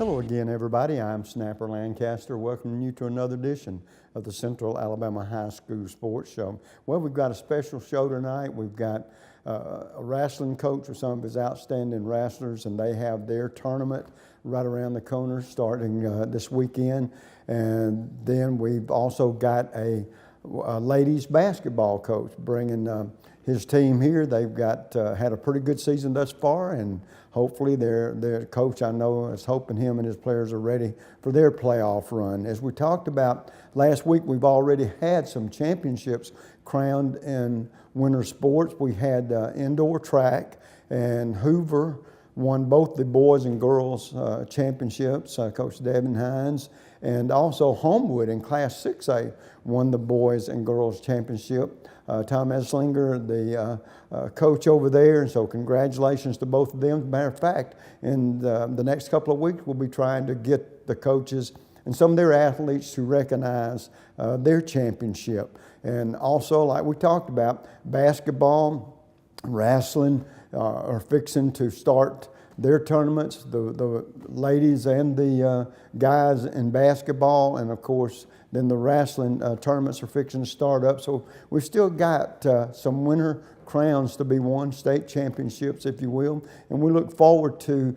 Hello again, everybody. I'm Snapper Lancaster, welcoming you to another edition of the Central Alabama High School Sports Show. Well, we've got a special show tonight. We've got a wrestling coach with some of his outstanding wrestlers, and they have their tournament right around the corner starting this weekend. And then we've also got a ladies basketball coach bringing his team here. They've got had a pretty good season thus far, and hopefully their coach, I know, is hoping him and his players are ready for their playoff run. As we talked about last week, we've already had some championships crowned in winter sports. We had indoor track, and Hoover won both the boys and girls championships, Coach Devin Hines, and also Homewood in Class 6A won the boys and girls championship. Tom Eslinger, the coach over there, and so congratulations to both of them. As a matter of fact, in the next couple of weeks, we'll be trying to get the coaches and some of their athletes to recognize their championship. And also, like we talked about, basketball, wrestling are fixing to start their tournaments, the ladies and the guys in basketball, and of course then the wrestling tournaments are fixing to start up. So we've still got some winter crowns to be won, state championships, if you will, and we look forward to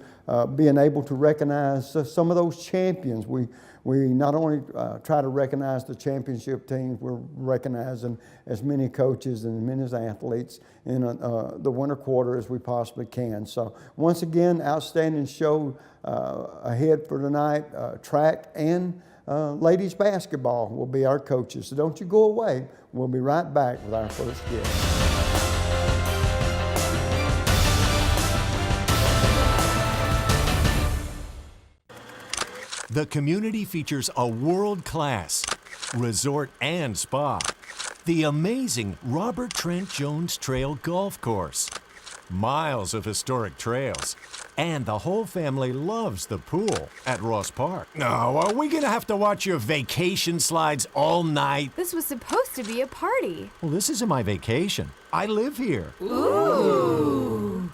being able to recognize some of those champions. We not only try to recognize the championship teams, we're recognizing as many coaches and as many athletes in the winter quarter as we possibly can. So once again, outstanding show ahead for tonight. Track and ladies basketball will be our coaches. So don't you go away. We'll be right back with our first guest. The community features a world-class resort and spa, the amazing Robert Trent Jones Trail Golf Course, miles of historic trails, and the whole family loves the pool at Ross Park. No, are we gonna have to watch your vacation slides all night? This was supposed to be a party. Well, this isn't my vacation. I live here. Ooh.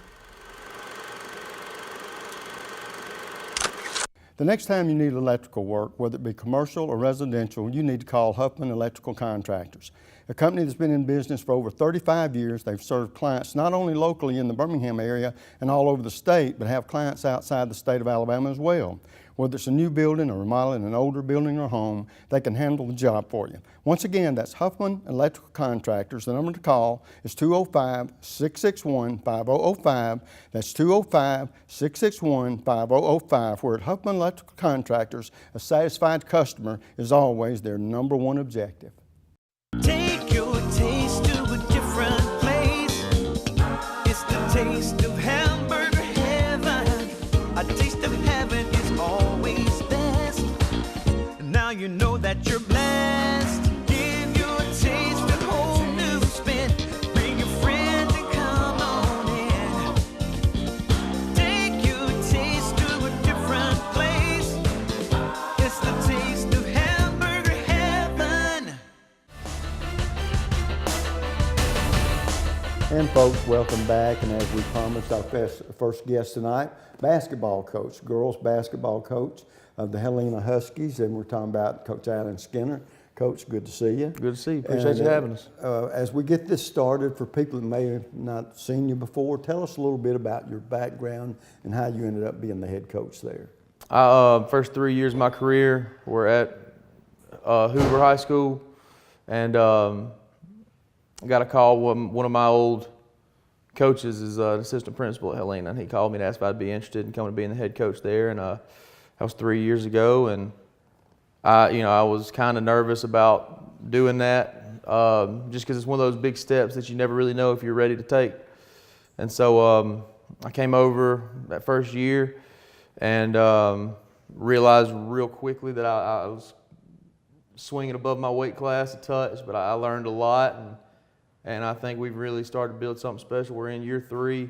The next time you need electrical work, whether it be commercial or residential, you need to call Huffman Electrical Contractors, a company that's been in business for over 35 years. They've served clients not only locally in the Birmingham area and all over the state, but have clients outside the state of Alabama as well. Whether it's a new building or remodeling an older building or home, they can handle the job for you. Once again, that's Huffman Electrical Contractors. The number to call is 205-661-5005. That's 205-661-5005. Where at Huffman Electrical Contractors, a satisfied customer is always their number one objective. Take your taste to a different place. It's the taste of hamburger heaven. A taste of heaven is always best. Now you know that you're blessed. Give your taste a whole new spin. Bring your friends and come on in. Take your taste to a different place. It's the taste of hamburger heaven. And folks, welcome back. And as we promised, our first guest tonight, basketball coach, girls basketball coach of the Helena Huskies. And we're talking about Coach Alan Skinner. Coach, good to see you. Good to see you. Appreciate you having us. As we get this started, for people that may have not seen you before, tell us a little bit about your background and how you ended up being the head coach there. First 3 years of my career were at Hoover High School, and I got a call. One of my old coaches is an assistant principal at Helena, and he called me to ask if I'd be interested in coming to being the head coach there. And that was 3 years ago, and I was kind of nervous about doing that, just because it's one of those big steps that you never really know if you're ready to take. And so I came over that first year and realized real quickly that I was swinging above my weight class a touch, but I learned a lot, and I think we've really started to build something special. We're in year 3.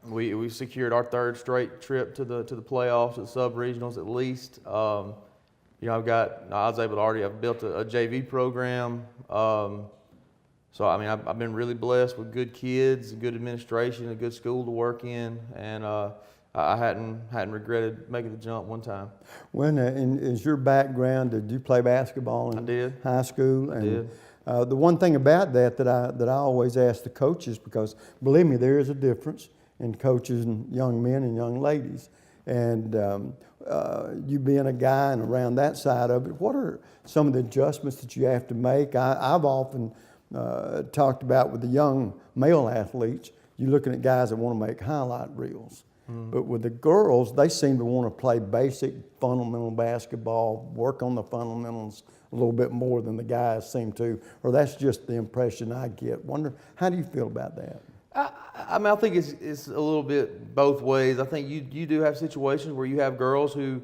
We secured our 3rd straight trip to the playoffs, to the sub-regionals at least. I was able to I've built a JV program. So I've been really blessed with good kids, good administration, a good school to work in, and I hadn't regretted making the jump one time. When is your background? Did you play basketball in I did. high school? I did. The one thing about that I always ask the coaches, because believe me, there is a difference in coaches and young men and young ladies. And you being a guy and around that side of it, what are some of the adjustments that you have to make? I've often talked about with the young male athletes, you're looking at guys that want to make highlight reels. But with the girls, they seem to want to play basic fundamental basketball, work on the fundamentals a little bit more than the guys seem to, or that's just the impression I get. Wonder, how do you feel about that? I mean, I think it's a little bit both ways. I think you do have situations where you have girls who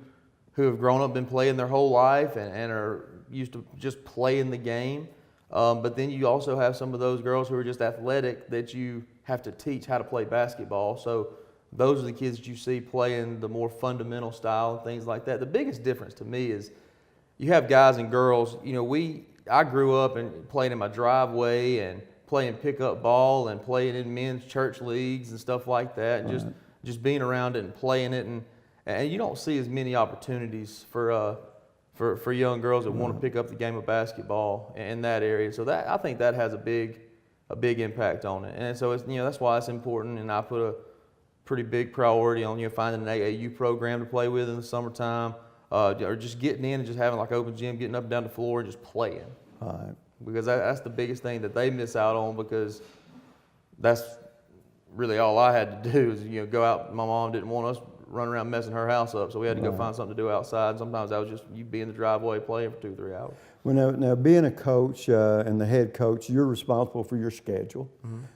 have grown up, been playing their whole life and are used to just playing the game. But then you also have some of those girls who are just athletic that you have to teach how to play basketball. So those are the kids that you see playing the more fundamental style and things like that. The biggest difference to me is you have guys and girls. You know, I grew up and playing in my driveway and playing pickup ball and playing in men's church leagues and stuff like that, and just being around it and playing it, and you don't see as many opportunities for young girls that want to pick up the game of basketball in that area. So that, I think that has a big impact on it, and so it's, you know, that's why it's important. And I put a pretty big priority on, you know, finding an AAU program to play with in the summertime, or just getting in and just having like open gym, getting up and down the floor and just playing. Right. Because that's the biggest thing that they miss out on, because that's really all I had to do is, you know, go out. My mom didn't want us running around messing her house up, so we had to go find something to do outside. Sometimes that was just you be in the driveway playing for 2-3 hours. Well, now being a coach and the head coach, you're responsible for your schedule.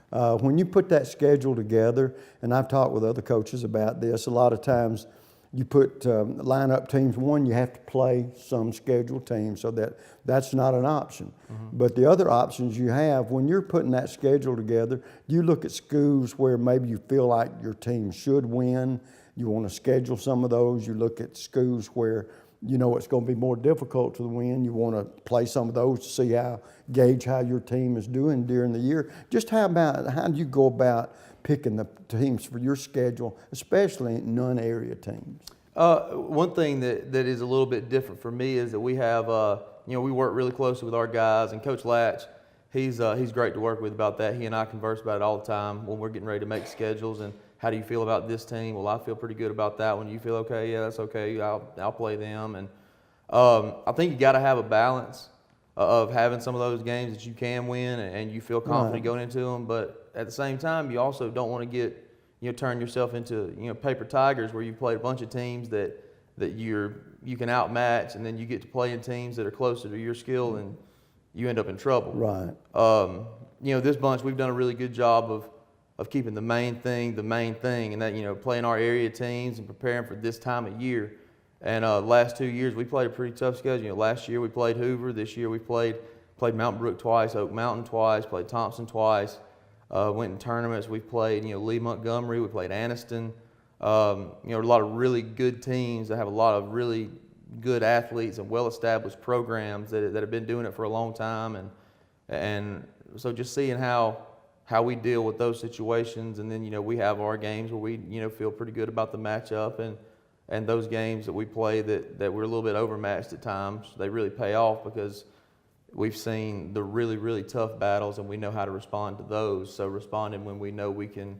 When you put that schedule together, and I've talked with other coaches about this, a lot of times you put line up teams. One, you have to play some scheduled teams, so that's not an option. But the other options you have, when you're putting that schedule together, you look at schools where maybe you feel like your team should win. You want to schedule some of those. You look at schools where you know it's going to be more difficult to win. You want to play some of those to see gauge how your team is doing during the year. Just how do you go about picking the teams for your schedule, especially non-area teams? One thing that is a little bit different for me is that we have, you know, we work really closely with our guys, and Coach Latch, he's great to work with about that. He and I converse about it all the time when we're getting ready to make schedules. And how do you feel about this team? Well, I feel pretty good about that one. You feel okay? Yeah, that's okay. I'll play them. And I think you got to have a balance of having some of those games that you can win and you feel confident going into them. But at the same time, you also don't want to turn yourself into, you know, paper tigers, where you played a bunch of teams that you can outmatch, and then you get to play in teams that are closer to your skill and you end up in trouble. Right. You know, this bunch, we've done a really good job of keeping the main thing, and that, you know, playing our area teams and preparing for this time of year. And last 2 years, we played a pretty tough schedule. You know, last year we played Hoover. This year we played Mountain Brook twice, Oak Mountain twice, played Thompson twice. Went in tournaments. We've played, you know, Lee Montgomery. We played Anniston. You know, a lot of really good teams that have a lot of really good athletes and well-established programs that have been doing it for a long time. And so just seeing how we deal with those situations, and then, you know, we have our games where we, you know, feel pretty good about the matchup, and those games that we play that we're a little bit overmatched at times, they really pay off because we've seen the really, really tough battles, and we know how to respond to those. So responding when we know we can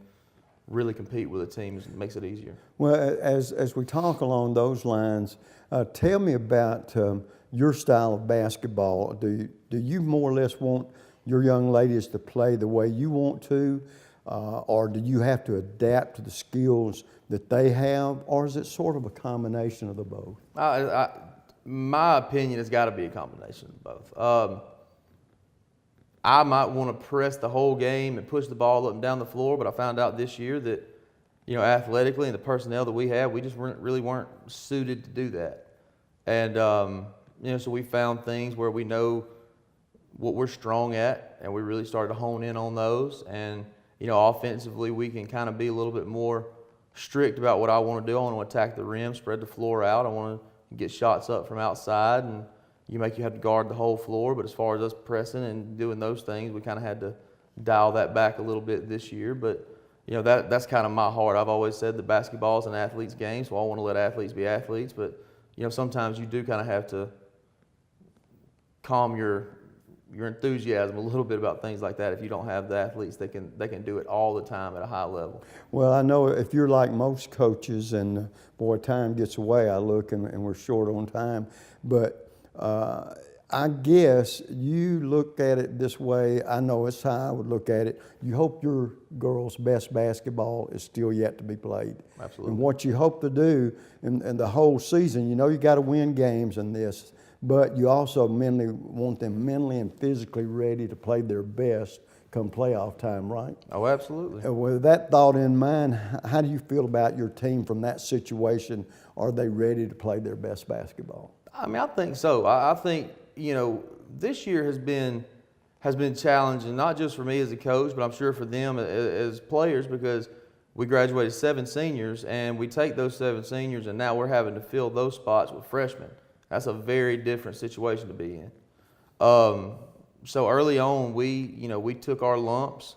really compete with a team makes it easier. Well, as we talk along those lines, tell me about your style of basketball. Do you more or less want your young ladies to play the way you want to, or do you have to adapt to the skills that they have, or is it sort of a combination of the both? My opinion has got to be a combination of both. I might want to press the whole game and push the ball up and down the floor, but I found out this year that, you know, athletically and the personnel that we have, we just weren't suited to do that. And you know, so we found things where we know what we're strong at, and we really started to hone in on those. And, you know, offensively, we can kind of be a little bit more strict about what I want to do. I want to attack the rim, spread the floor out. I want to get shots up from outside, and you have to guard the whole floor. But as far as us pressing and doing those things, we kind of had to dial that back a little bit this year. But, that's kind of my heart. I've always said that basketball is an athlete's game, so I want to let athletes be athletes. But sometimes you do kind of have to calm your enthusiasm a little bit about things like that. If you don't have the athletes, they can do it all the time at a high level. Well, I know if you're like most coaches, and boy, time gets away, I look and we're short on time, but I guess you look at it this way. I know it's how I would look at it. You hope your girls' best basketball is still yet to be played. Absolutely. And what you hope to do in the whole season, you got to win games in this, but you also want them mentally and physically ready to play their best come playoff time, right? Oh, absolutely. With that thought in mind, how do you feel about your team from that situation? Are they ready to play their best basketball? I mean, I think so. I think, this year has been challenging, not just for me as a coach, but I'm sure for them as players, because we graduated 7 seniors, and we take those 7 seniors, and now we're having to fill those spots with freshmen. That's a very different situation to be in. So early on, we took our lumps,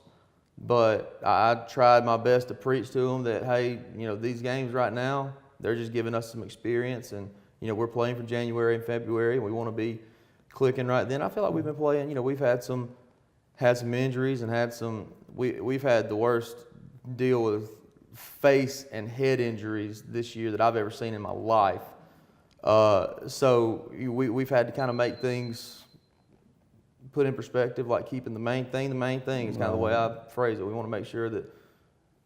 but I tried my best to preach to them that, hey, these games right now, they're just giving us some experience, and we're playing for January and February, and we want to be clicking right then. I feel like we've been playing. We've had some injuries and we've had the worst deal with face and head injuries this year that I've ever seen in my life. So we've had to kind of make things put in perspective, like keeping the main thing is kind of the way I phrase it. We want to make sure that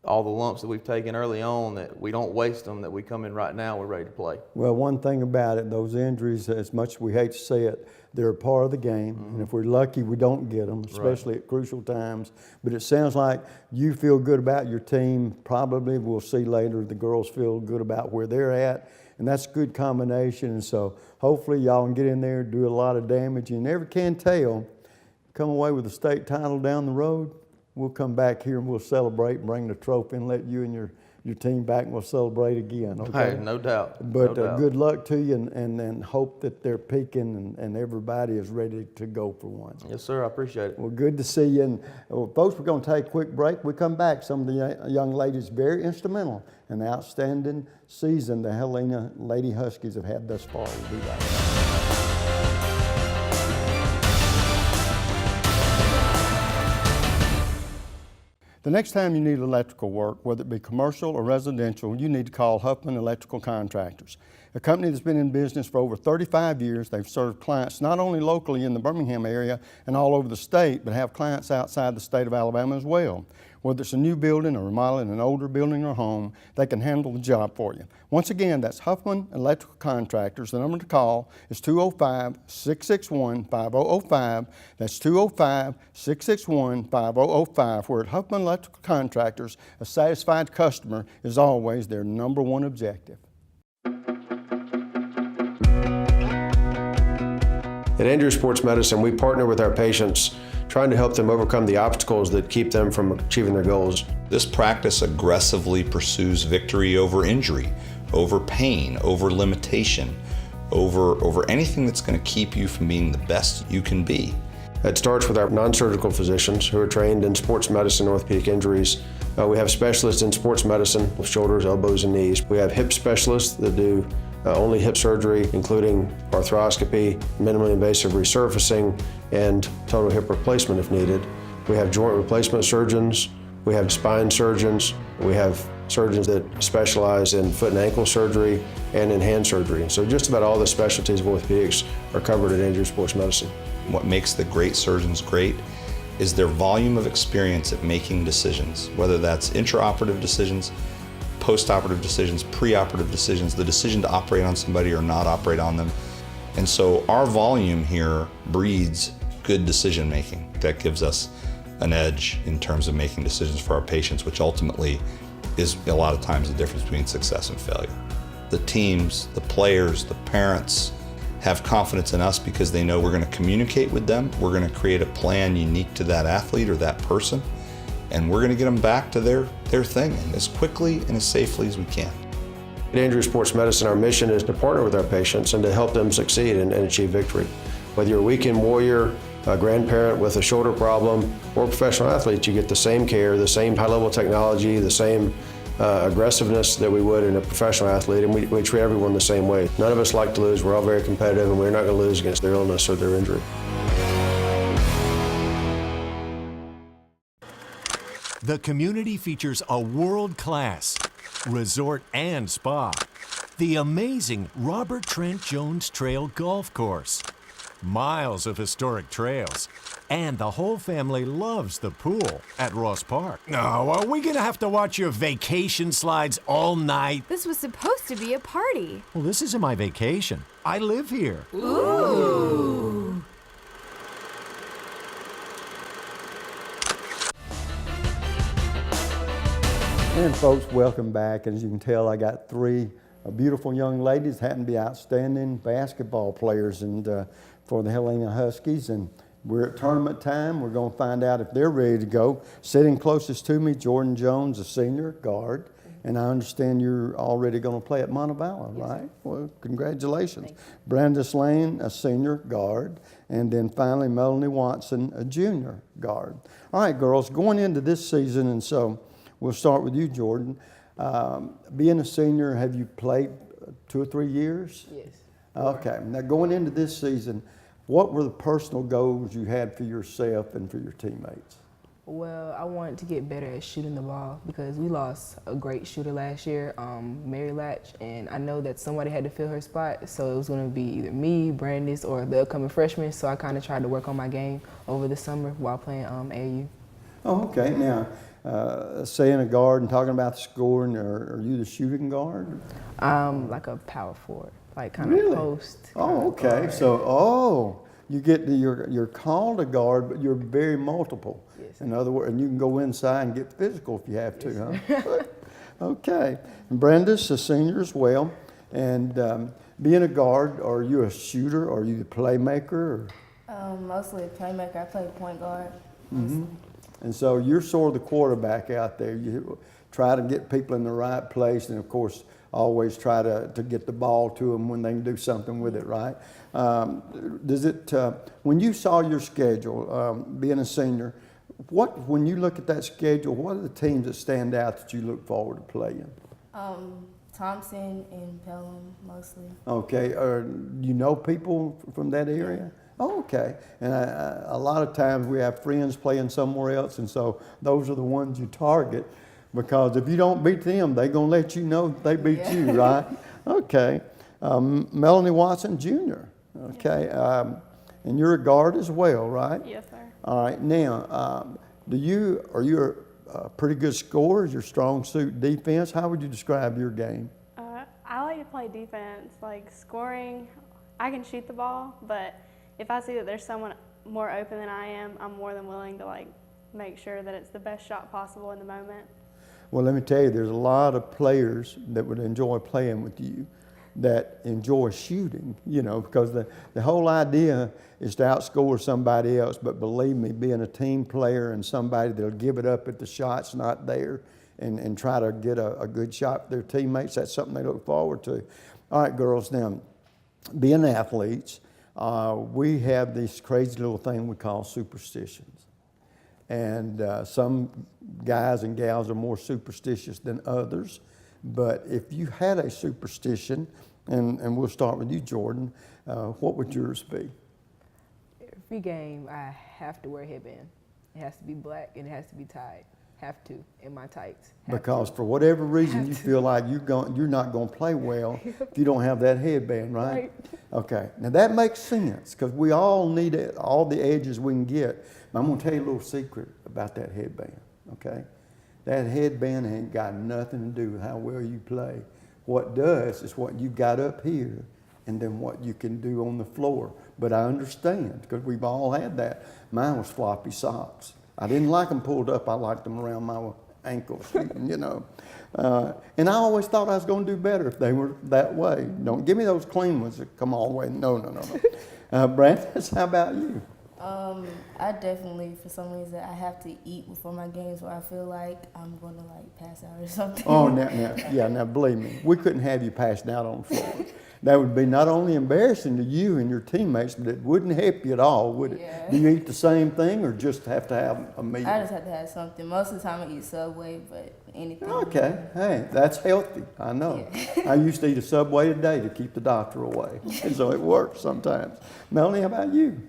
all the lumps that we've taken early on, that we don't waste them, that we come in right now, we're ready to play. Well, one thing about it, those injuries, as much as we hate to say it, they're a part of the game. And if we're lucky, we don't get them, especially at crucial times. But it sounds like you feel good about your team. Probably we'll see later the girls feel good about where they're at. And that's a good combination. And so hopefully y'all can get in there and do a lot of damage. You never can tell. Come away with a state title down the road, we'll come back here and we'll celebrate and bring the trophy and let you and your team back, and we'll celebrate again, okay? Hey, no doubt. But no doubt. good luck to you, and hope that they're peaking and everybody is ready to go for one. Yes, sir, I appreciate it. Well, good to see you. And folks, we're going to take a quick break. We come back. Some of the young ladies very instrumental in the outstanding season the Helena Lady Huskies have had thus far. We'll be right back. The next time you need electrical work, whether it be commercial or residential, you need to call Huffman Electrical Contractors, a company that's been in business for over 35 years. They've served clients not only locally in the Birmingham area and all over the state, but have clients outside the state of Alabama as well. Whether it's a new building or remodeling an older building or home, they can handle the job for you. Once again, that's Huffman Electrical Contractors. The number to call is 205-661-5005. That's 205-661-5005. Where at Huffman Electrical Contractors, a satisfied customer is always their number one objective. At Andrew Sports Medicine, we partner with our patients, trying to help them overcome the obstacles that keep them from achieving their goals. This practice aggressively pursues victory over injury, over pain, over limitation, over anything that's going to keep you from being the best you can be. It starts with our non-surgical physicians who are trained in sports medicine and orthopedic injuries. We have specialists in sports medicine with shoulders, elbows, and knees. We have hip specialists that do only hip surgery, including arthroscopy, minimally invasive resurfacing, and total hip replacement if needed. We have joint replacement surgeons. We have spine surgeons. We have surgeons that specialize in foot and ankle surgery and in hand surgery. So just about all the specialties of orthopedics are covered at Andrew Sports Medicine. What makes the great surgeons great is their volume of experience at making decisions, whether that's intraoperative decisions, post-operative decisions, pre-operative decisions, the decision to operate on somebody or not operate on them. And so our volume here breeds good decision making. That gives us an edge in terms of making decisions for our patients, which ultimately is a lot of times the difference between success and failure. The teams, the players, the parents have confidence in us because they know we're going to communicate with them. We're going to create a plan unique to that athlete or that person, and we're going to get them back to their thing as quickly and as safely as we can. At Andrew Sports Medicine, our mission is to partner with our patients and to help them succeed and achieve victory. Whether you're a weekend warrior, a grandparent with a shoulder problem or professional athletes, you get the same care, the same high-level technology, the same aggressiveness that we would in a professional athlete, and we treat everyone the same way. None of us like to lose. We're all very competitive, and we're not going to lose against their illness or their injury. The community features a world-class resort and spa, the amazing Robert Trent Jones Trail Golf Course, miles of historic trails, and the whole family loves the pool at Ross Park. No, are we gonna have to watch your vacation slides all night? This was supposed to be a party. Well, this isn't my vacation. I live here. Ooh. And folks, welcome back. As you can tell, I got three beautiful young ladies, happen to be outstanding basketball players and for the Helena Huskies. And we're at tournament time. We're going to find out if they're ready to go. Sitting closest to me, Jordan Jones, a senior guard. And I understand you're already going to play at Montevallo, right? Well, congratulations. Brandis Lane, a senior guard. And then finally, Melanie Watson, a junior guard. All right, girls, going into this season, and so we'll start with you, Jordan. Being a senior, have you played 2 or 3 years? Yes. Okay. Now, going into this season, what were the personal goals you had for yourself and for your teammates? Well, I wanted to get better at shooting the ball because we lost a great shooter last year, Mary Latch, and I know that somebody had to fill her spot, so it was going to be either me, Brandis, or the upcoming freshman, so I kind of tried to work on my game over the summer while playing AAU. Oh, okay. Now, saying a guard and talking about the scoring, are you the shooting guard? Like a power forward, like kind of Really? post. Oh, okay. So, you get you're called a guard, but you're very multiple. Yes. In other words, and you can go inside and get physical if you have to, huh? Okay. And Brenda's a senior as well. And being a guard, are you a shooter? Are you the playmaker? Or? Mostly a playmaker. I play point guard. Mm-hmm. And so you're sort of the quarterback out there. You try to get people in the right place, and of course, always try to get the ball to them when they can do something with it, right? When you saw your schedule, being a senior, when you look at that schedule, what are the teams that stand out that you look forward to playing? Thompson and Pelham mostly. Okay, you know people from that area? Oh, okay. And a lot of times we have friends playing somewhere else, and so those are the ones you target, because if you don't beat them, they're going to let you know they beat you, right? Okay. Melanie Watson, Jr., okay. And you're a guard as well, right? Yes, sir. All right. Now, are you a pretty good scorer? Is your strong suit defense? How would you describe your game? I like to play defense, like scoring. I can shoot the ball, but if I see that there's someone more open than I am, I'm more than willing to make sure that it's the best shot possible in the moment. Well, let me tell you, there's a lot of players that would enjoy playing with you that enjoy shooting, because the whole idea is to outscore somebody else. But believe me, being a team player and somebody that'll give it up if the shot's not there and try to get a good shot for their teammates, that's something they look forward to. All right, girls, now, being athletes, we have this crazy little thing we call superstitions. And some guys and gals are more superstitious than others. But if you had a superstition, and we'll start with you, Jordan, what would yours be? Every game, I have to wear a headband. It has to be black and it has to be tied. Have to, in my tights. Because for whatever reason you feel like you're not going to play well if you don't have that headband, right? Right. Okay, now that makes sense because we all need it, all the edges we can get. But I'm going to tell you a little secret about that headband, okay? That headband ain't got nothing to do with how well you play. What does is what you got up here and then what you can do on the floor. But I understand because we've all had that. Mine was floppy socks. I didn't like them pulled up. I liked them around my ankles, And I always thought I was going to do better if they were that way. Don't give me those clean ones that come all the way. No. Brandis, how about you? I definitely, for some reason, I have to eat before my games, or I feel like I'm going to like pass out or something. Oh, now believe me, we couldn't have you passed out on the floor. That would be not only embarrassing to you and your teammates, but it wouldn't help you at all, would it? Yeah. Do you eat the same thing or just have to have a meal? I just have to have something. Most of the time I eat Subway, but anything. Okay, hey, that's healthy, I know. Yeah. I used to eat a Subway a day to keep the doctor away, and so it works sometimes. Melanie, how about you?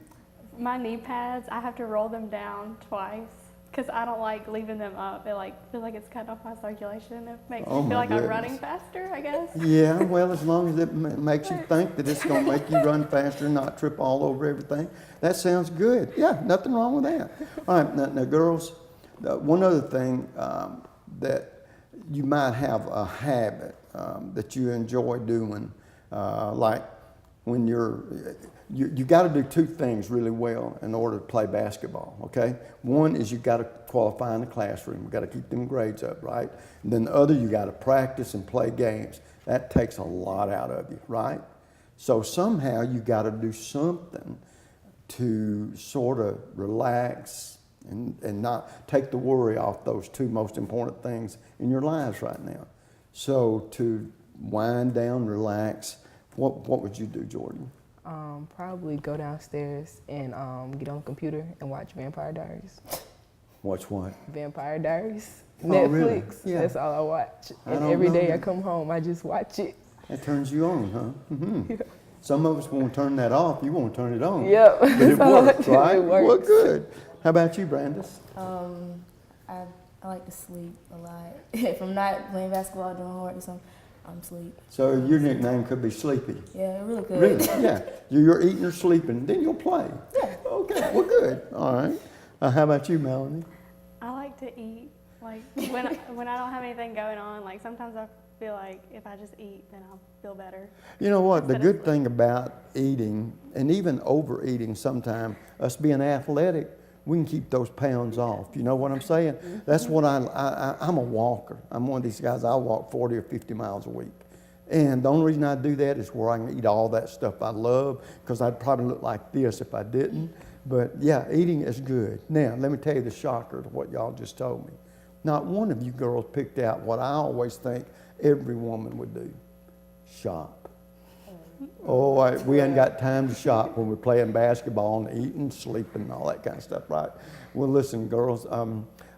My knee pads, I have to roll them down twice because I don't like leaving them up. It like feels like it's cutting off my circulation. It makes Oh, me my feel like I'm goodness. running faster, I guess. Yeah, well, as long as it makes you think that it's going to make you run faster and not trip all over everything, that sounds good. Yeah, nothing wrong with that. All right, now girls, one other thing that you might have a habit that you enjoy doing, like when you got to do two things really well in order to play basketball, okay? One is you got to qualify in the classroom. You got to keep them grades up, right? And then the other, you got to practice and play games. That takes a lot out of you, right? So somehow you got to do something to sort of relax and not take the worry off those two most important things in your lives right now. So to wind down, relax, what would you do, Jordan? Probably go downstairs and get on the computer and watch Vampire Diaries. Watch what? Vampire Diaries. Oh, Netflix. really? Yeah. That's all I watch. I And don't every know day I that. come home, I just watch it. That turns you on, huh? Mm-hmm. Some of us won't turn that off. You won't turn it on. Yep. But it That's all I works, do. right? It works. Well, good. How about you, Brandis? I like to sleep a lot. If I'm not playing basketball, doing homework or something, I'm asleep. So your nickname could be Sleepy. Yeah, really good. Really? Yeah. You're eating or sleeping, then you'll play. Yeah. Okay, well, good. All right. How about you, Melanie? I like to eat. Like when I don't have anything going on, like sometimes I feel like if I just eat, then I'll feel better. You know what? The Instead of good thing about eating, and even overeating sometimes, us being athletic, we can keep those pounds off. You know what I'm saying? That's what I'm a walker. I'm one of these guys, I'll walk 40 or 50 miles a week. And the only reason I do that is where I can eat all that stuff I love, because I'd probably look like this if I didn't. But yeah, eating is good. Now, let me tell you the shocker to what y'all just told me. Not one of you girls picked out what I always think every woman would do: shop. Oh, we ain't got time to shop when we're playing basketball and eating, sleeping, and all that kind of stuff, right? Well, listen, girls,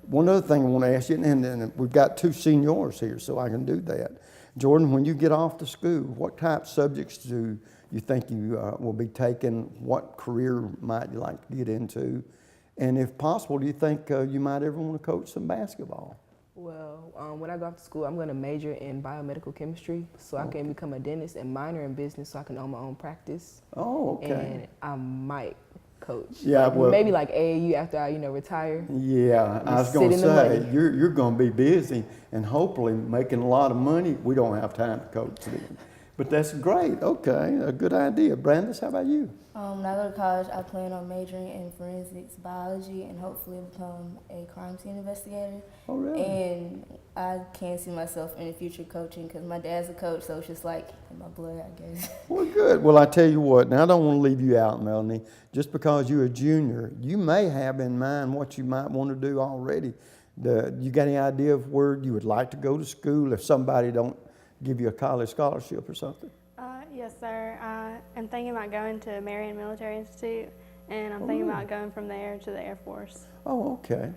one other thing I want to ask you, and we've got two seniors here, so I can do that. Jordan, when you get off to school, what type of subjects do you think you will be taking? What career might you like to get into? And if possible, do you think you might ever want to coach some basketball? Well, when I go off to school, I'm going to major in biomedical chemistry so I can become a dentist, and minor in business so I can own my own practice. Oh, okay. And I might coach. Yeah, like, well, maybe like AAU after I, retire. Yeah, I was Just going to sit in the say, money. you're going to be busy and hopefully making a lot of money. We don't have time to coach then. But that's great. Okay, a good idea. Brandis, how about you? When I go to college, I plan on majoring in forensics biology and hopefully become a crime scene investigator. Oh, really? And I can see myself in the future coaching because my dad's a coach, so it's just like in my blood, I guess. Well, good. Well, I tell you what, now I don't want to leave you out, Melanie. Just because you're a junior, you may have in mind what you might want to do already. You got any idea of where you would like to go to school if somebody don't give you a college scholarship or something? Yes, sir. I am thinking about going to Marion Military Institute, and I'm thinking about going from there to the Air Force. Oh, okay.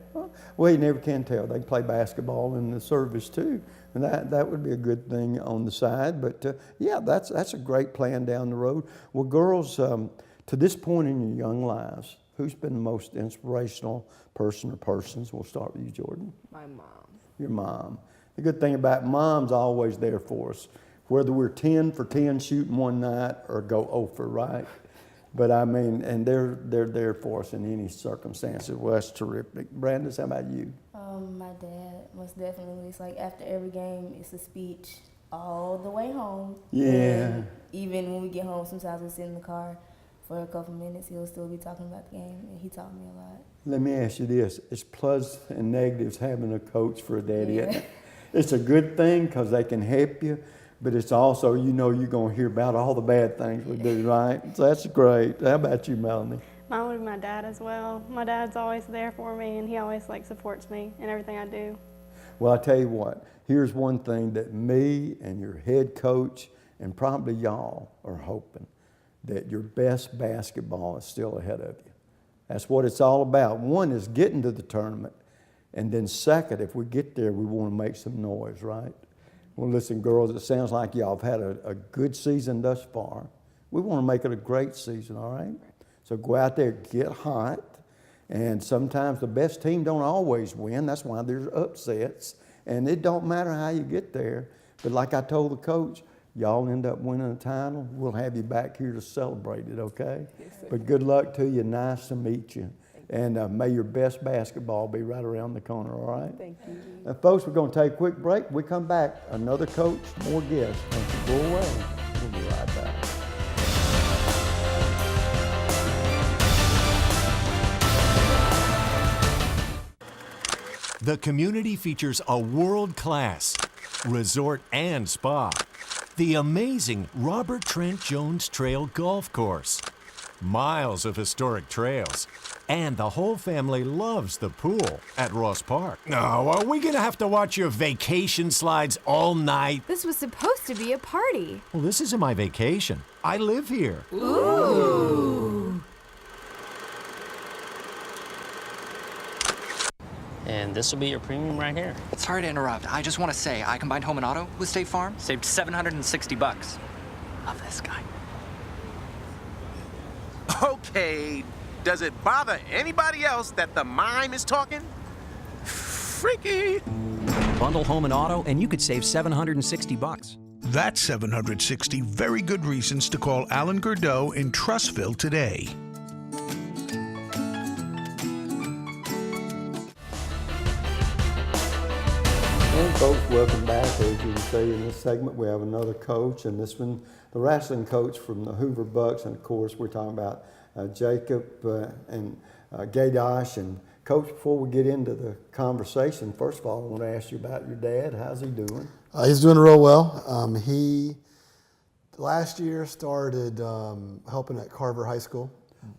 Well, you never can tell. They play basketball in the service too, and that would be a good thing on the side. But yeah, that's a great plan down the road. Well, girls, to this point in your young lives, who's been the most inspirational person or persons? We'll start with you, Jordan. My mom. Your mom. The good thing about mom's always there for us, whether we're 10 for 10 shooting one night or go 0 for, right? But I mean, and they're there for us in any circumstances. Well, that's terrific. Brandis, how about you? My dad, most definitely. It's like after every game, it's a speech all the way home. Yeah. And even when we get home, sometimes we sit in the car for a couple minutes. He'll still be talking about the game, and he taught me a lot. Let me ask you this. It's plus and negatives having a coach for a daddy, Yeah. isn't it? It's a good thing because they can help you, but it's also, you're going to hear about all the bad things we do, right? So that's great. How about you, Melanie? Mine would probably my dad as well. My dad's always there for me, and he always like supports me in everything I do. Well, I tell you what, here's one thing that me and your head coach and probably y'all are hoping, that your best basketball is still ahead of you. That's what it's all about. One is getting to the tournament, and then second, if we get there, we want to make some noise, right? Well, listen, girls, it sounds like y'all have had a good season thus far. We want to make it a great season, all right? So go out there, get hot, and sometimes the best team don't always win. That's why there's upsets, and it don't matter how you get there. But like I told the coach, y'all end up winning a title, we'll have you back here to celebrate it, okay? Yes, sir. But good luck to you. Nice to meet you. And may your best basketball be right around the corner, all right? Thank you. Now, folks, we're going to take a quick break. We come back, another coach, more guests. Don't you go away. We'll be right back. The community features a world-class resort and spa, the amazing Robert Trent Jones Trail Golf Course, miles of historic trails, and the whole family loves the pool at Ross Park. No, are we gonna have to watch your vacation slides all night? This was supposed to be a party. Well, this isn't my vacation. I live here. Ooh. And this will be your premium right here. Sorry to interrupt. I just want to say I combined home and auto with State Farm. Saved $760. Love this guy. Okay, does it bother anybody else that the mime is talking? Freaky. Bundle home and auto, and you could save $760. That's 760 very good reasons to call Alan Gurdeau in Trussville today. And folks, welcome back. As you can see in this segment, we have another coach, and this one, the wrestling coach from the Hoover Bucks, and of course, we're talking about Jacob and Gaydosh. And Coach, before we get into the conversation, first of all, I want to ask you about your dad. How's he doing? He's doing real well. He last year started helping at Carver High School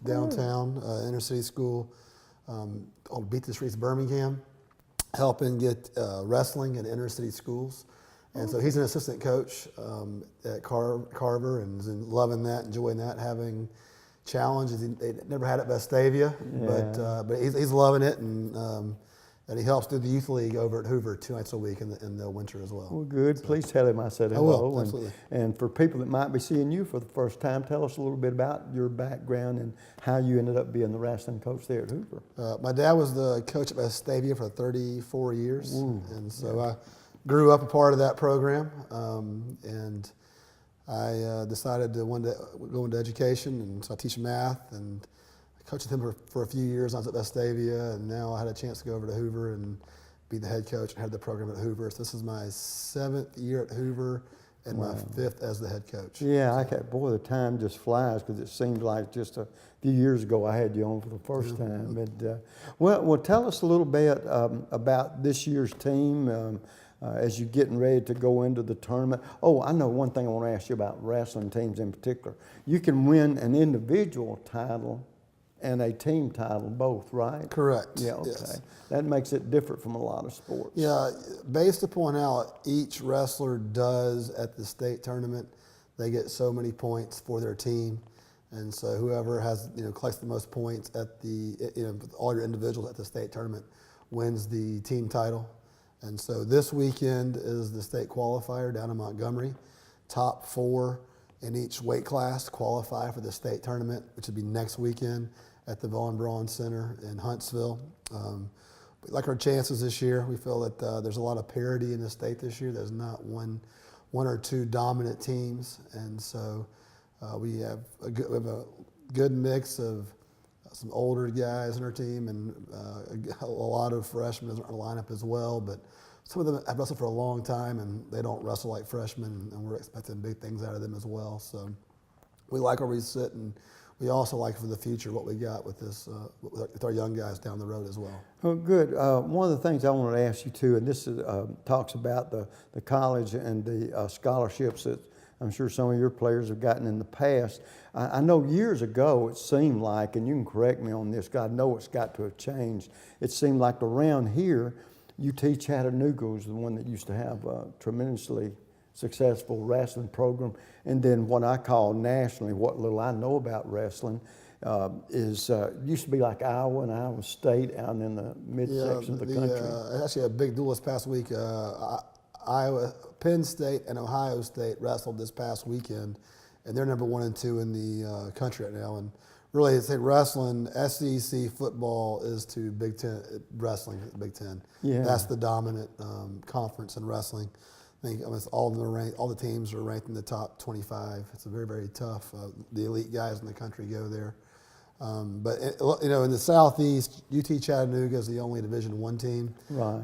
downtown, inner city school, on Beat the Streets, Birmingham, helping get wrestling in inner city schools. And so he's an assistant coach at Carver and is loving that, enjoying that, having challenges. They never had it at Vestavia, but he's loving it, and he helps do the youth league over at Hoover 2 nights a week in the winter as well. Well, good. So, please tell him I said hello. I will, absolutely. And for people that might be seeing you for the first time, tell us a little bit about your background and how you ended up being the wrestling coach there at Hoover. My dad was the coach at Vestavia for 34 years, and so I grew up a part of that program, and I decided to one day go into education, and so I teach math, and I coached with him for a few years. I was at Vestavia, and now I had a chance to go over to Hoover and be the head coach and head the program at Hoover. So this is my 7th year at Hoover and my 5th as the head coach. Yeah, boy, the time just flies, because it seems like just a few years ago I had you on for the first time. But well, tell us a little bit about this year's team. As you're getting ready to go into the tournament. Oh, I know one thing I want to ask you about wrestling teams in particular. You can win an individual title and a team title both, right? Correct. Yeah, okay. Yes. That makes it different from a lot of sports. Yeah, based upon how each wrestler does at the state tournament, they get so many points for their team. And so whoever has, collects the most points at all your individuals at the state tournament wins the team title. And so this weekend is the state qualifier down in Montgomery. Top 4 in each weight class qualify for the state tournament, which will be next weekend at the Vaughn Braun Center in Huntsville. We like our chances this year. We feel that there's a lot of parity in the state this year. There's not one or two dominant teams, and so we have a good mix of some older guys in our team and a lot of freshmen in our lineup as well. But some of them have wrestled for a long time, and they don't wrestle like freshmen, and we're expecting big things out of them as well. So we like where we sit, and we also like for the future what we got with this with our young guys down the road as well. Well, good. One of the things I wanted to ask you too, and this is, talks about the college and the scholarships that I'm sure some of your players have gotten in the past. I know years ago it seemed like, and you can correct me on this, God, I know it's got to have changed. It seemed like around here, UT Chattanooga was the one that used to have a tremendously successful wrestling program. And then what I call nationally, what little I know about wrestling, used to be like Iowa and Iowa State out in the midsection of the country. Actually, a big duel this past week. Penn State and Ohio State wrestled this past weekend, and they're number 1 and 2 in the country right now. And really, it's wrestling. SEC football is to Big Ten wrestling. Big Ten. Yeah. That's the dominant conference in wrestling. I think almost all the teams are ranked in the top 25. It's a very, very tough. The elite guys in the country go there. But in the Southeast, UT Chattanooga is the only Division I team. Right.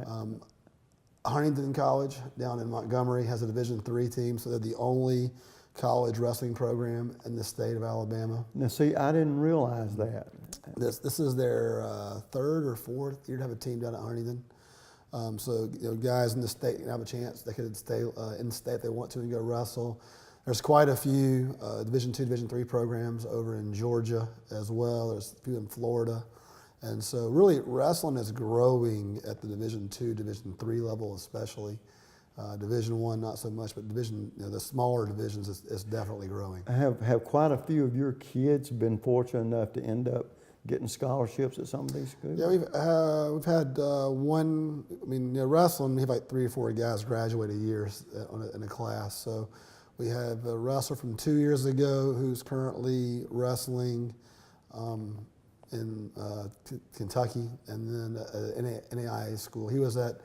Huntington College down in Montgomery has a Division III team, so they're the only college wrestling program in the state of Alabama. Now, see, I didn't realize that. This is their third or fourth year to have a team down at Huntington. So guys in the state can have a chance. They could stay in the state if they want to and go wrestle. There's quite a few Division II, Division III programs over in Georgia as well. There's a few in Florida. And so really wrestling is growing at the Division II, Division III level especially. Division I not so much, but the smaller divisions is definitely growing. Have quite a few of your kids been fortunate enough to end up getting scholarships at some of these schools? Yeah, we've had one. I mean, wrestling, we have like 3 or 4 guys graduate a year in a class. So we have a wrestler from 2 years ago who's currently wrestling in Kentucky, and then NAIA school. He was at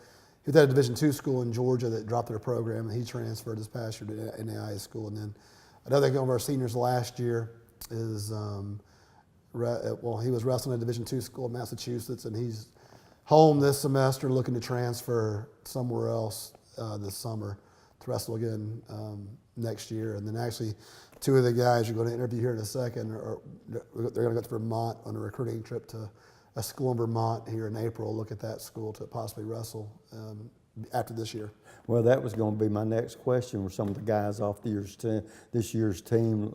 a Division II school in Georgia that dropped their program, and he transferred this past year to NAIA school. And then another one of our seniors last year is, he was wrestling at a Division II school in Massachusetts, and he's home this semester looking to transfer somewhere else this summer to wrestle again next year. And then actually 2 of the guys you're going to interview here in a second they're going to go to Vermont on a recruiting trip to a school in Vermont here in April, look at that school to possibly wrestle after this year. Well, that was going to be my next question. Were some of the guys off this year's team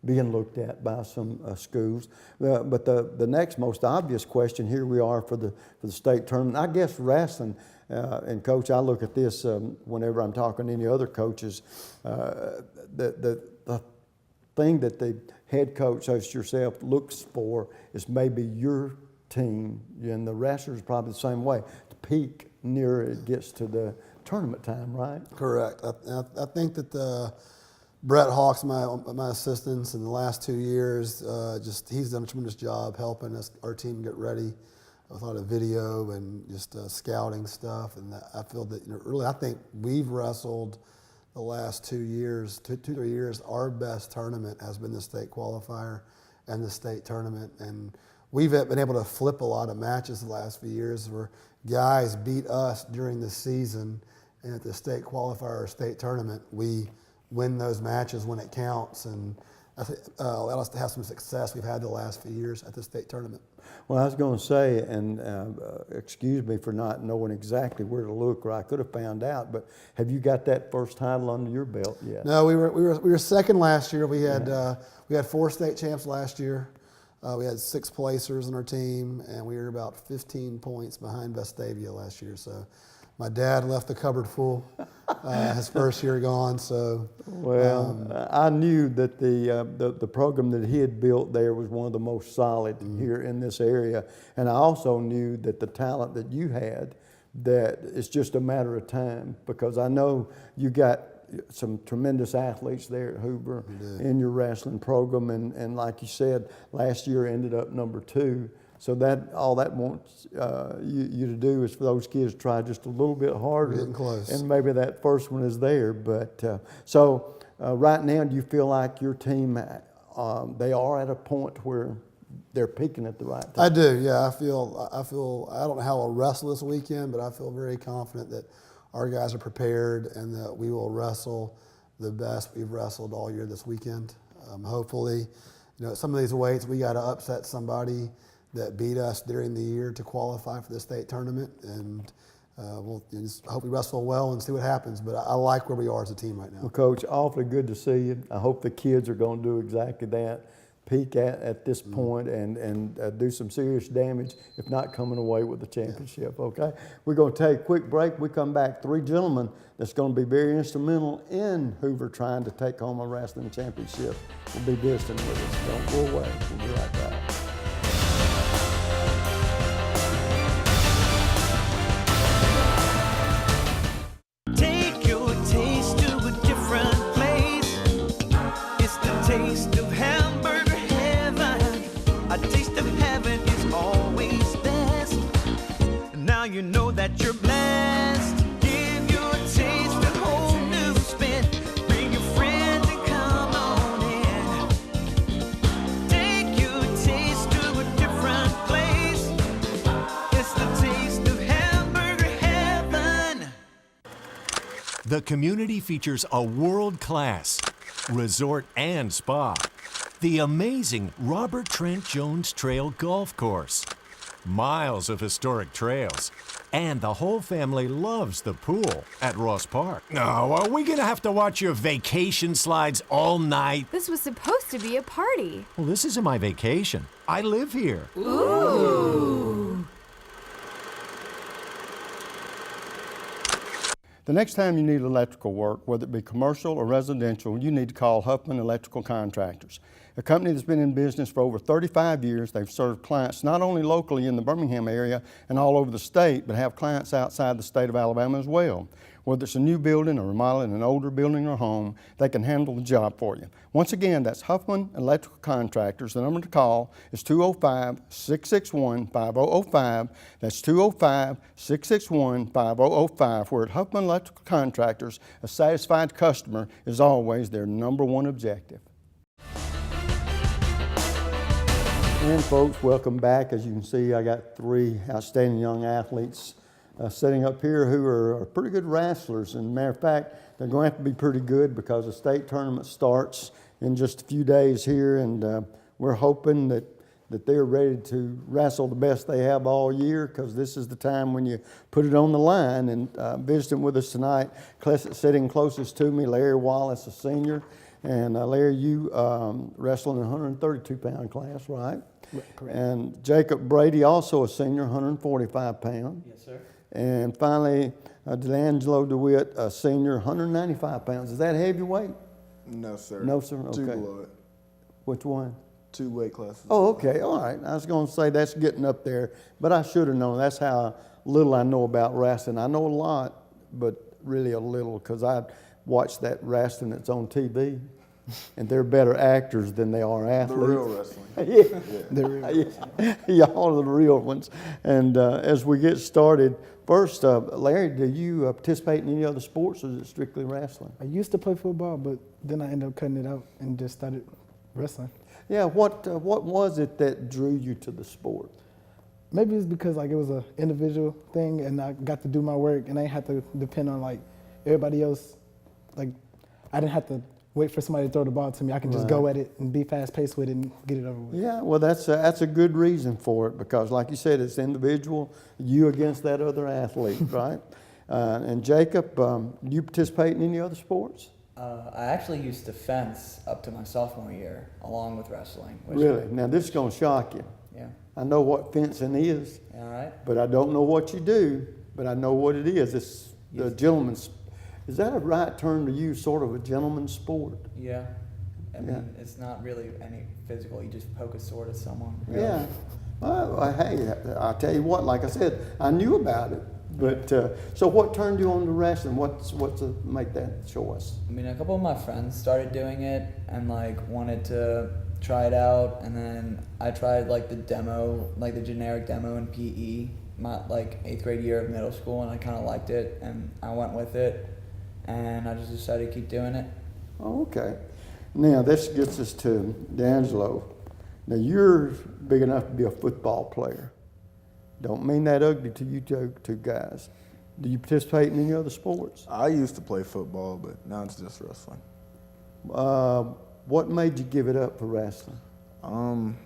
being looked at by some schools? But the next most obvious question, here we are for the state tournament. I guess wrestling, and Coach, I look at this whenever I'm talking to any other coaches. The thing that the head coach, such as yourself, looks for is maybe your team, and the wrestlers probably the same way, to peak near it gets to the tournament time, right? Correct. I think that Brett Hawks, my assistants in the last 2 years, he's done a tremendous job helping our team get ready with a lot of video and just scouting stuff. And I feel that really, I think we've wrestled the last 2 years, 2-3 years. Our best tournament has been the state qualifier and the state tournament, and we've been able to flip a lot of matches the last few years where guys beat us during the season, and at the state qualifier or state tournament, we win those matches when it counts, and I think allowed us to have some success we've had the last few years at the state tournament. Well, I was going to say, and excuse me for not knowing exactly where to look, or I could have found out, but have you got that first title under your belt yet? No, we were second last year. We had 4 state champs last year. We had 6 placers on our team, and we were about 15 points behind Vestavia last year. So my dad left the cupboard full his first year gone. So I knew that the program that he had built there was one of the most solid here in this area, and I also knew that the talent that you had, that it's just a matter of time, because I know you got some tremendous athletes there at Hoover in your wrestling program, and like you said, last year ended up number 2. So all that wants you to do is for those kids to try just a little bit harder. Getting close. And maybe that first one is there. But so right now, do you feel like your team, they are at a point where they're peaking at the right time? I do, yeah. I feel I don't know how I'll wrestle this weekend, but I feel very confident that our guys are prepared and that we will wrestle the best we've wrestled all year this weekend. Hopefully, some of these weights, we got to upset somebody that beat us during the year to qualify for the state tournament, and we'll just hope we wrestle well and see what happens. But I like where we are as a team right now. Well, Coach, awfully good to see you. I hope the kids are going to do exactly that. Peak at this point and do some serious damage, if not coming away with the championship, okay? We're going to take a quick break. We come back, three gentlemen that's going to be very instrumental in Hoover trying to take home a wrestling championship. Will be visiting with us. Don't go away. We'll be right back. Take your taste to a different place. It's the taste of hamburger heaven. A taste of heaven is always best. Now you know that you're blessed. Give your taste a whole new spin. Bring your friends and come on in. Take your taste to a different place. It's the taste of hamburger heaven. The community features a world-class resort and spa, the amazing Robert Trent Jones Trail Golf Course, miles of historic trails, and the whole family loves the pool at Ross Park. No, are we gonna have to watch your vacation slides all night? This was supposed to be a party. Well, this isn't my vacation. I live here. Ooh. The next time you need electrical work, whether it be commercial or residential, you need to call Huffman Electrical Contractors, a company that's been in business for over 35 years. They've served clients not only locally in the Birmingham area and all over the state, but have clients outside the state of Alabama as well. Whether it's a new building or remodeling an older building or home, they can handle the job for you. Once again, that's Huffman Electrical Contractors. The number to call is 205-661-5005. That's 205-661-5005. Where at Huffman Electrical Contractors, a satisfied customer is always their number one objective. And folks, welcome back. As you can see, I got three outstanding young athletes sitting up here who are pretty good wrestlers. And matter of fact, they're going to have to be pretty good because the state tournament starts in just a few days here, and we're hoping that they're ready to wrestle the best they have all year, because this is the time when you put it on the line. And visiting with us tonight, sitting closest to me, Larry Wallace, a senior. And Larry, you wrestling in the 132-pound class, right? Correct. And Jacob Brady, also a senior, 145 pounds. Yes, sir. And finally, D'Angelo DeWitt, a senior, 195 pounds. Is that heavyweight? No, sir. No, sir? Okay. Two below it. Which one? 2 weight classes. Oh, okay. All right. I was going to say that's getting up there, but I should have known. That's how little I know about wrestling. I know a lot, but really a little, because I watch that wrestling that's on TV. And they're better actors than they are athletes. The real wrestling. Yeah. The real wrestling. Y'all are the real ones. And as we get started, first, Larry, do you participate in any other sports, or is it strictly wrestling? I used to play football, but then I ended up cutting it out and just started wrestling. Yeah, what was it that drew you to the sport? Maybe it's because like it was an individual thing, and I got to do my work, and I didn't have to depend on like everybody else. Like I didn't have to wait for somebody to throw the ball to me. I can just go at it and be fast-paced with it and get it over with. Yeah, well, that's a good reason for it, because like you said, it's individual, you against that other athlete, right? And Jacob, do you participate in any other sports? I actually used to fence up to my sophomore year, along with wrestling. Really? Now, this is going to shock you. Yeah. I know what fencing is, All right. but I don't know what you do, but I know what it is. It's the gentleman's. Is that a right term to use, sort of a gentleman's sport? Yeah. I mean, it's not really any physical. You just poke a sword at someone. Really. Yeah. Well, hey, I'll tell you what, like I said, I knew about it. But so what turned you on to wrestling? What's to make that choice? I mean, a couple of my friends started doing it and like wanted to try it out, and then I tried like the demo, like the generic demo in PE, my like 8th grade year of middle school, and I kind of liked it, and I went with it, and I just decided to keep doing it. Oh, okay. Now this gets us to D'Angelo. Now you're big enough to be a football player. Don't mean that ugly to you two guys. Do you participate in any other sports? I used to play football, but now it's just wrestling. What made you give it up for wrestling?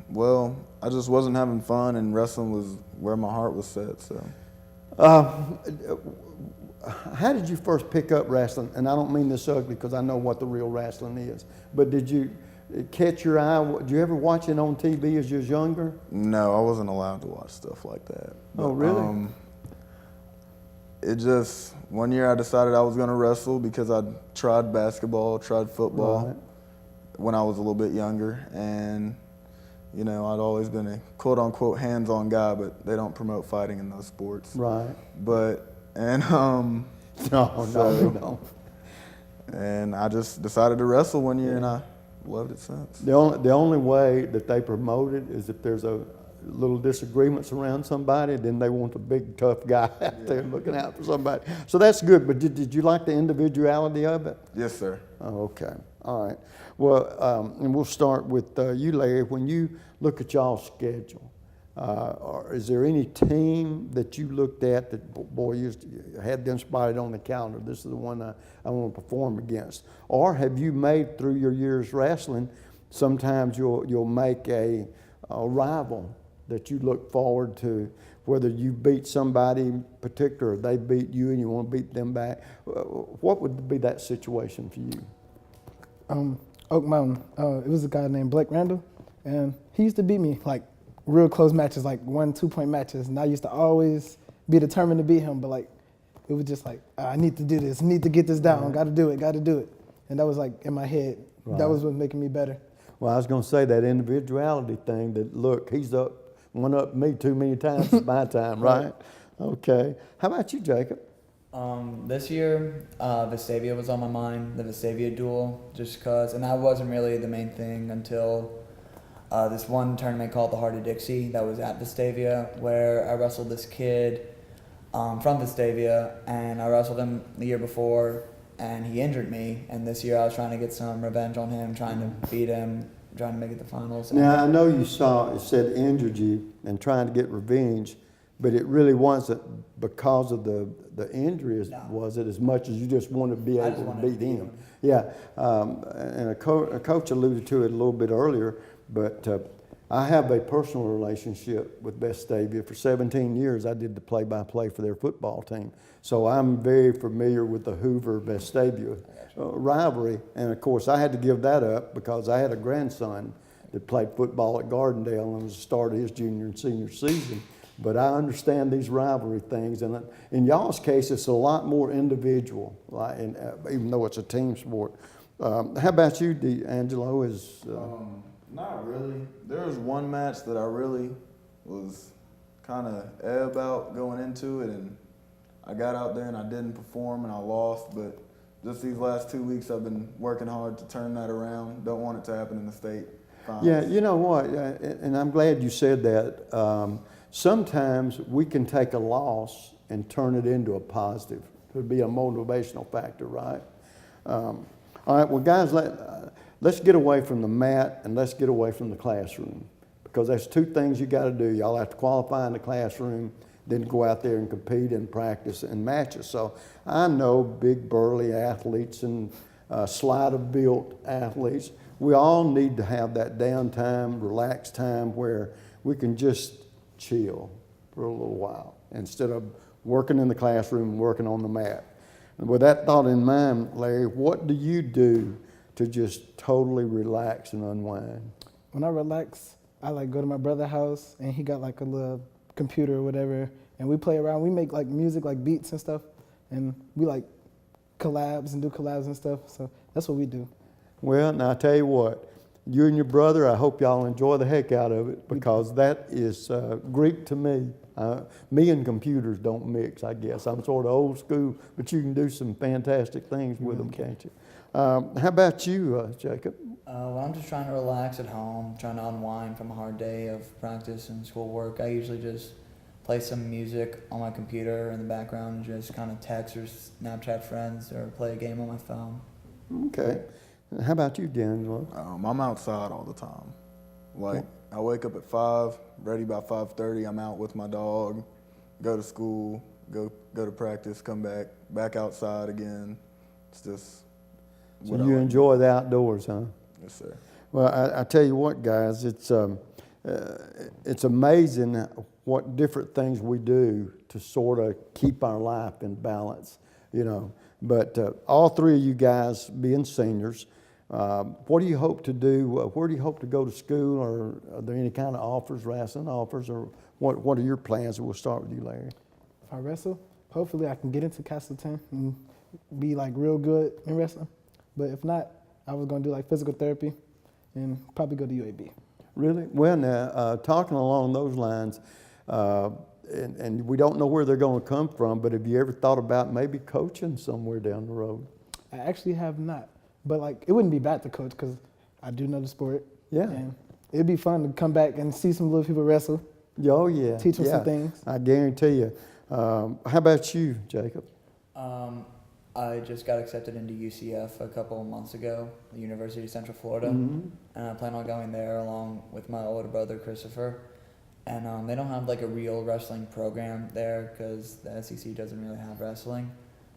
Well, I just wasn't having fun, and wrestling was where my heart was set. So. How did you first pick up wrestling? And I don't mean this ugly because I know what the real wrestling is. But did you catch your eye? Did you ever watch it on TV as you was younger? No, I wasn't allowed to watch stuff like that. But, Oh, really? It just, one year I decided I was going to wrestle because I tried basketball, tried football Right. when I was a little bit younger. And, you know, I'd always been a quote-unquote hands-on guy, but they don't promote fighting in those sports. Right. But, and, No, they don't. And I just decided to wrestle one year, and I loved it since. The only way that they promote it is if there's a little disagreements around somebody, then they want a big tough guy out there looking out for somebody. So that's good. But did you like the individuality of it? Yes, sir. Oh, okay. All right. Well, and we'll start with you, Larry. When you look at y'all's schedule, is there any team that you looked at that, boy, you had them spotted on the calendar, this is the one I want to perform against? Or have you made, through your years wrestling, sometimes you'll make a rival that you look forward to, whether you beat somebody in particular or they beat you and you want to beat them back? What would be that situation for you? Oak Mountain. It was a guy named Blake Randall, and he used to beat me like real close matches, like 1-2 point matches, and I used to always be determined to beat him, but like it was just like, I need to do this, need to get this down, got to do it, and that was like in my head. Right. That was what was making me better. Well, I was going to say that individuality thing, that look, he's one up me too many times, it's my time, right? Okay. How about you, Jacob? This year, Vestavia was on my mind, the Vestavia duel, just because, and that wasn't really the main thing until this one tournament called the Heart of Dixie that was at Vestavia, where I wrestled this kid from Vestavia, and I wrestled him the year before, and he injured me, and this year I was trying to get some revenge on him, trying to beat him, trying to make it to the finals. Now, I know you saw, it said injured you and trying to get revenge, but it really wasn't because of the injury, was it, as much as you just wanted to be able to beat him? Yeah, and a coach alluded to it a little bit earlier, but I have a personal relationship with Vestavia. For 17 years, I did the play-by-play for their football team. So I'm very familiar with the Hoover-Vestavia rivalry. And of course, I had to give that up because I had a grandson that played football at Gardendale and was the start of his junior and senior season. But I understand these rivalry things. And in y'all's case, it's a lot more individual, like, even though it's a team sport. How about you, D'Angelo? Not really. There was one match that I really was kind of about going into it, and I got out there and I didn't perform and I lost, but just these last 2 weeks I've been working hard to turn that around. Don't want it to happen in the state finals. Yeah, you know what, and I'm glad you said that. Sometimes we can take a loss and turn it into a positive. It would be a motivational factor, right? All right, well, guys, let's get away from the mat and let's get away from the classroom, because there's two things you got to do. Y'all have to qualify in the classroom, then go out there and compete and practice and matches. So I know big burly athletes and slider-built athletes. We all need to have that downtime, relaxed time where we can just chill for a little while instead of working in the classroom and working on the mat. And with that thought in mind, Larry, what do you do to just totally relax and unwind? When I relax, I like go to my brother's house, and he got like a little computer or whatever, and we play around. We make like music, like beats and stuff, and we like collabs and do collabs and stuff. So that's what we do. Well, now I tell you what, you and your brother, I hope y'all enjoy the heck out of it, because that is Greek to me. Me and computers don't mix, I guess. I'm sort of old school, but you can do some fantastic things with them, can't you? How about you, Jacob? Well, I'm just trying to relax at home, trying to unwind from a hard day of practice and schoolwork. I usually just play some music on my computer in the background and just kind of text or Snapchat friends or play a game on my phone. Okay. How about you, D'Angelo? I'm outside all the time. Like, I wake up at 5, ready by 5:30. I'm out with my dog, go to school, go to practice, come back outside again. It's just So you enjoy the outdoors, huh? Yes, sir. Well, I tell you what, guys, it's amazing what different things we do to sort of keep our life in balance, you know. But all three of you guys being seniors, what do you hope to do? Where do you hope to go to school? Or are there any kind of offers, wrestling offers, or what are your plans? We'll start with you, Larry. If I wrestle, hopefully I can get into Castleton and be like real good in wrestling. But if not, I was gonna do like physical therapy and probably go to UAB. Really? Well, now, talking along those lines, and we don't know where they're going to come from, but have you ever thought about maybe coaching somewhere down the road? I actually have not, but like it wouldn't be bad to coach because I do know the sport. Yeah. And it'd be fun to come back and see some little people wrestle. Oh yeah. Teach them yeah. some things. I guarantee you. How about you, Jacob? I just got accepted into UCF a couple of months ago, the University of Central Florida, and I plan on going there along with my older brother Christopher. And they don't have like a real wrestling program there because the SEC doesn't really have wrestling,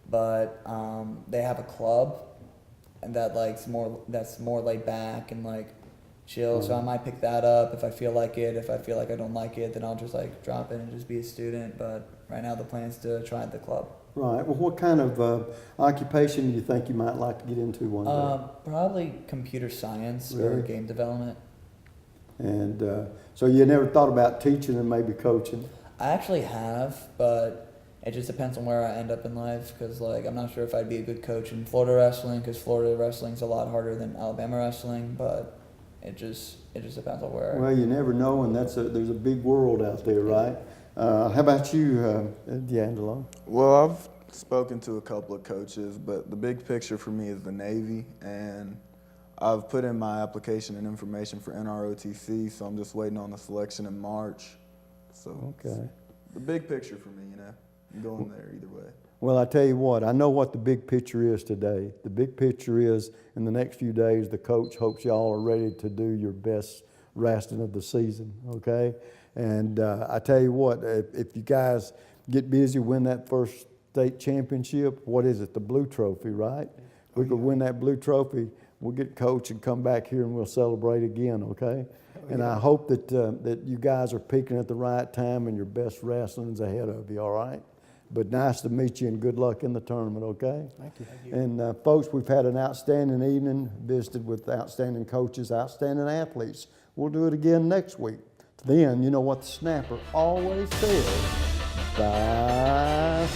but they have a club, and that's more laid back and like chill. So I might pick that up if I feel like it. If I feel like I don't like it, then I'll just like drop in and just be a student. But right now the plan is to try the club. Right. Well, what kind of occupation do you think you might like to get into one day? Probably computer science or game development. And so you never thought about teaching and maybe coaching? I actually have, but it just depends on where I end up in life because like I'm not sure if I'd be a good coach in Florida wrestling because Florida wrestling's a lot harder than Alabama wrestling, but it just depends on where. Well, you never know, and there's a big world out there, right? How about you, D'Angelo? Well, I've spoken to a couple of coaches, but the big picture for me is the Navy, and I've put in my application and information for NROTC, so I'm just waiting on the selection in March. So okay. The big picture for me, I'm going there either way. Well, I tell you what, I know what the big picture is today. The big picture is in the next few days, the coach hopes y'all are ready to do your best wrestling of the season, okay? And I tell you what, if you guys get busy, win that first state championship, what is it, the blue trophy, right? We could win that blue trophy, we'll get coach and come back here and we'll celebrate again, okay? And I hope that that you guys are peaking at the right time and your best wrestling's ahead of you, all right? But nice to meet you and good luck in the tournament, okay? Thank you. And folks, we've had an outstanding evening, visited with outstanding coaches, outstanding athletes. We'll do it again next week. Then, you know what the snapper always says, bye.